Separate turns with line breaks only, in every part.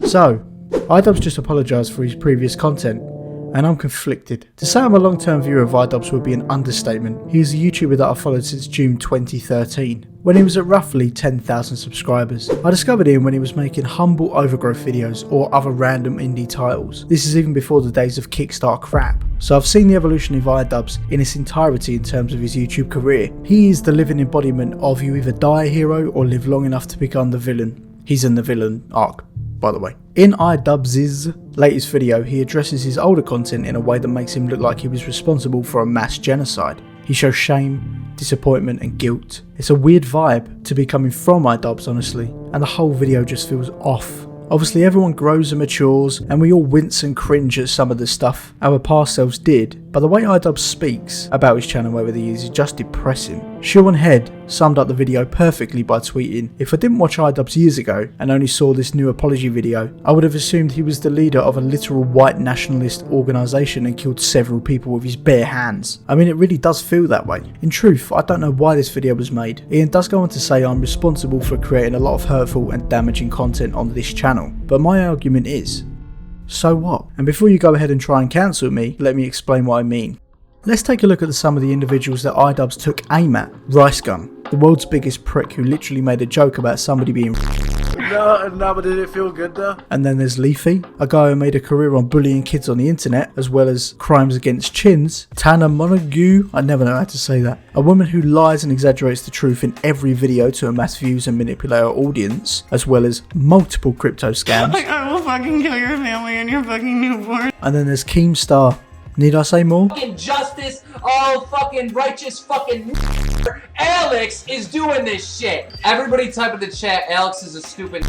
So, iDubbbz just apologised for his previous content, and I'm conflicted. To say I'm a long-term viewer of iDubbbz would be an understatement. He is a YouTuber that I've followed since June 2013, when he was at roughly 10,000 subscribers. I discovered him when he was making humble overgrowth videos or other random indie titles. This is even before the days of Kickstarter crap. So I've seen the evolution of iDubbbz in its entirety in terms of his YouTube career. He is the living embodiment of you either die a hero or live long enough to become the villain. He's in the villain arc, by the way. In iDubbbz's latest video, he addresses his older content in a way that makes him look like he was responsible for a mass genocide. He shows shame, disappointment and guilt. It's a weird vibe to be coming from iDubbbz, honestly, and the whole video just feels off. Obviously everyone grows and matures, and we all wince and cringe at some of the stuff our past selves did, but the way iDubbbz speaks about his channel over the years is just depressing. Sean Head summed up the video perfectly by tweeting, "If I didn't watch iDubbbz years ago and only saw this new apology video, I would have assumed he was the leader of a literal white nationalist organisation and killed several people with his bare hands." I mean, it really does feel that way. In truth, I don't know why this video was made. Ian does go on to say I'm responsible for creating a lot of hurtful and damaging content on this channel, but my argument is, so what? And before you go ahead and try and cancel me, let me explain what I mean. Let's take a look at some of the individuals that iDubbbz took aim at. Rice Gum, the world's biggest prick who literally made a joke about somebody being No, but did it feel good though? And then there's Leafy, a guy who made a career on bullying kids on the internet, as well as crimes against chins. Tana Montague, I never know how to say that. A woman who lies and exaggerates the truth in every video to amass views and manipulate her audience, as well as multiple crypto scams.
Like, I will fucking kill your family and your fucking newborn.
And then there's Keemstar. Need I say more?
Fucking justice, all fucking righteous fucking Alex is doing this shit. Everybody type in the chat, Alex is a stupid.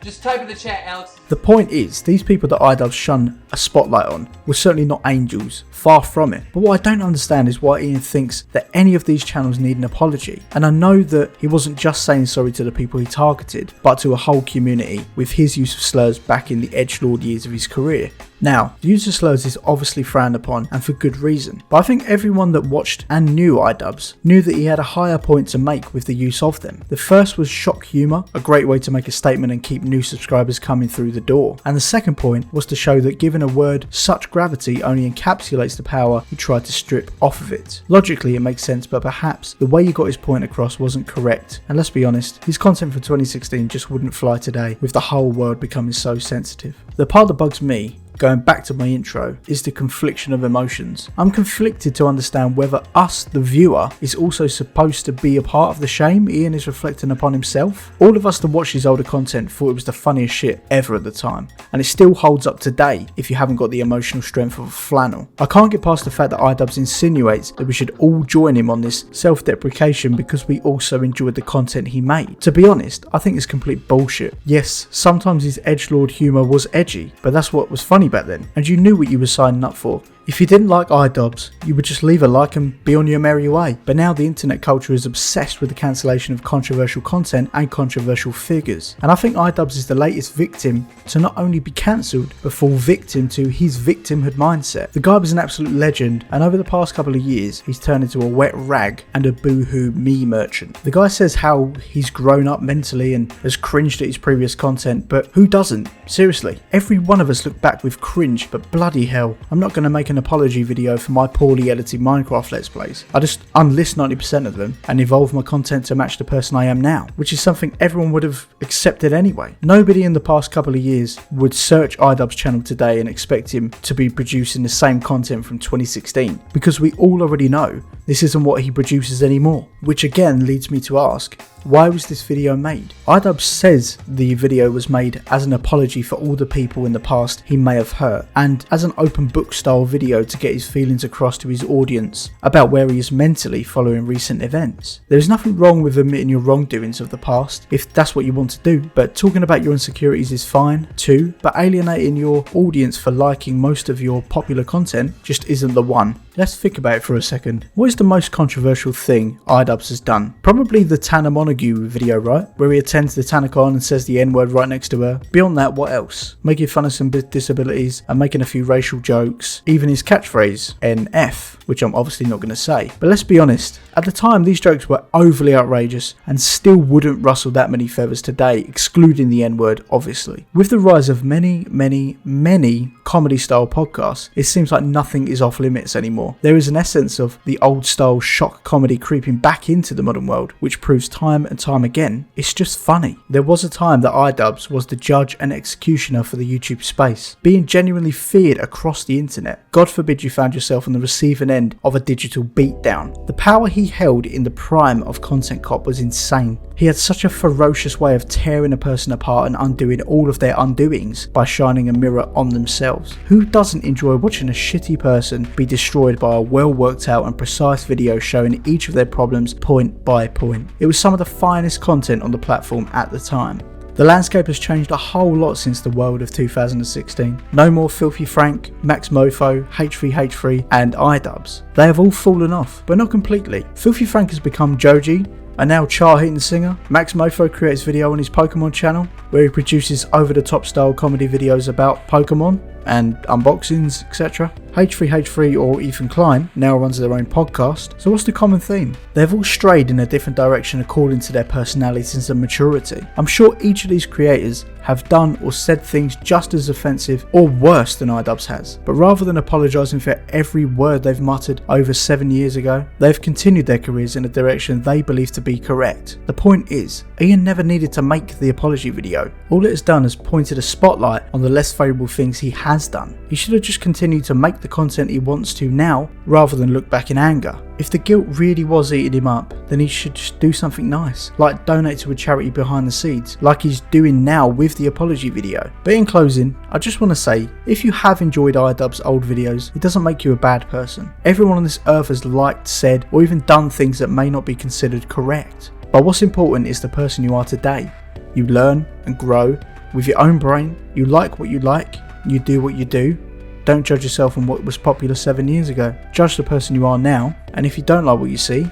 Just type in the chat, Alex.
The point is, these people that iDubbbz shone a spotlight on were certainly not angels, far from it. But what I don't understand is why Ian thinks that any of these channels need an apology. And I know that he wasn't just saying sorry to the people he targeted, but to a whole community with his use of slurs back in the edgelord years of his career. Now, the use of slurs is obviously frowned upon, and for good reason, but I think everyone that watched and knew iDubbbz knew that he had a higher point to make with the use of them. The first was shock humour, a great way to make a statement and keep new subscribers coming through the door. And the second point was to show that giving a word such gravity only encapsulates the power he tried to strip off of it. Logically it makes sense, but perhaps the way he got his point across wasn't correct. And let's be honest, his content from 2016 just wouldn't fly today, with the whole world becoming so sensitive. The part that bugs me, going back to my intro, is the confliction of emotions. I'm conflicted to understand whether us, the viewer, is also supposed to be a part of the shame Ian is reflecting upon himself. All of us that watched his older content thought it was the funniest shit ever at the time, and it still holds up today if you haven't got the emotional strength of a flannel. I can't get past the fact that iDubbbz insinuates that we should all join him on this self-deprecation because we also enjoyed the content he made. To be honest, I think it's complete bullshit. Yes, sometimes his edgelord humour was edgy, but that's what was funny back then, and you knew what you were signing up for. If you didn't like iDubbbz, you would just leave a like and be on your merry way. But now the internet culture is obsessed with the cancellation of controversial content and controversial figures. And I think iDubbbz is the latest victim to not only be cancelled, but fall victim to his victimhood mindset. The guy was an absolute legend, and over the past couple of years, he's turned into a wet rag and a boohoo me merchant. The guy says how he's grown up mentally and has cringed at his previous content, but who doesn't? Seriously, every one of us look back with cringe, but bloody hell, I'm not going to make an apology video for my poorly edited Minecraft Let's Plays. I just unlist 90% of them and evolve my content to match the person I am now, which is something everyone would have accepted anyway. Nobody in the past couple of years would search iDubbbz channel today and expect him to be producing the same content from 2016, because we all already know this isn't what he produces anymore. Which again leads me to ask, why was this video made? iDubbbz says the video was made as an apology for all the people in the past he may have hurt, and as an open book style video to get his feelings across to his audience about where he is mentally following recent events. There is nothing wrong with admitting your wrongdoings of the past if that's what you want to do, but talking about your insecurities is fine too, but alienating your audience for liking most of your popular content just isn't the one. Let's think about it for a second. What is the most controversial thing iDubbbz has done? Probably the Tanner Montague video, right? Where he attends the TannerCon and says the N-word right next to her. Beyond that, what else? Making fun of some disabilities and making a few racial jokes. Even his catchphrase, NF, which I'm obviously not going to say. But let's be honest, at the time these jokes were overly outrageous and still wouldn't rustle that many feathers today, excluding the N-word, obviously. With the rise of many comedy style podcasts, it seems like nothing is off limits anymore. There is an essence of the old style shock comedy creeping back into the modern world, which proves time and time again it's just funny. There was a time that iDubbbz was the judge and executioner for the YouTube space, being genuinely feared across the internet. God forbid you found yourself on the receiving end of a digital beatdown. The power he held in the prime of Content Cop was insane. He had such a ferocious way of tearing a person apart and undoing all of their undoings by shining a mirror on themselves. Who doesn't enjoy watching a shitty person be destroyed by a well worked out and precise video showing each of their problems point by point? It was some of the finest content on the platform at the time. The landscape has changed a whole lot since the world of 2016. No more Filthy Frank, Max Mofo, H3H3 and iDubbbz. They have all fallen off, but not completely. Filthy Frank has become Joji, a now chart-hitting singer. Max Mofo creates video on his Pokemon channel, where he produces over-the-top style comedy videos about Pokemon and unboxings, etc. H3H3 or Ethan Klein now runs their own podcast. So what's the common theme? They've all strayed in a different direction according to their personalities and maturity. I'm sure each of these creators have done or said things just as offensive or worse than iDubbbz has. But rather than apologising for every word they've muttered over 7 years ago, they've continued their careers in a direction they believe to be correct. The point is, Ian never needed to make the apology video. All it has done is pointed a spotlight on the less favourable things he has done. He should have just continued to make the content he wants to now, rather than look back in anger. If the guilt really was eating him up, then he should just do something nice, like donate to a charity behind the scenes, like he's doing now with the apology video. But in closing, I just want to say, if you have enjoyed iDubbbz's old videos, it doesn't make you a bad person. Everyone on this earth has liked, said, or even done things that may not be considered correct. But what's important is the person you are today. You learn and grow with your own brain, you like what you like, you do what you do. Don't judge yourself on what was popular 7 years ago. Judge the person you are now, and if you don't like what you see,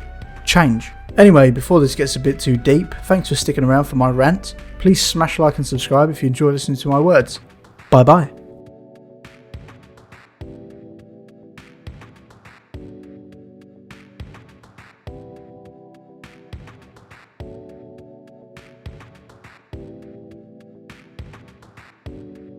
change. Anyway, before this gets a bit too deep, thanks for sticking around for my rant. Please smash like and subscribe if you enjoy listening to my words. Bye bye.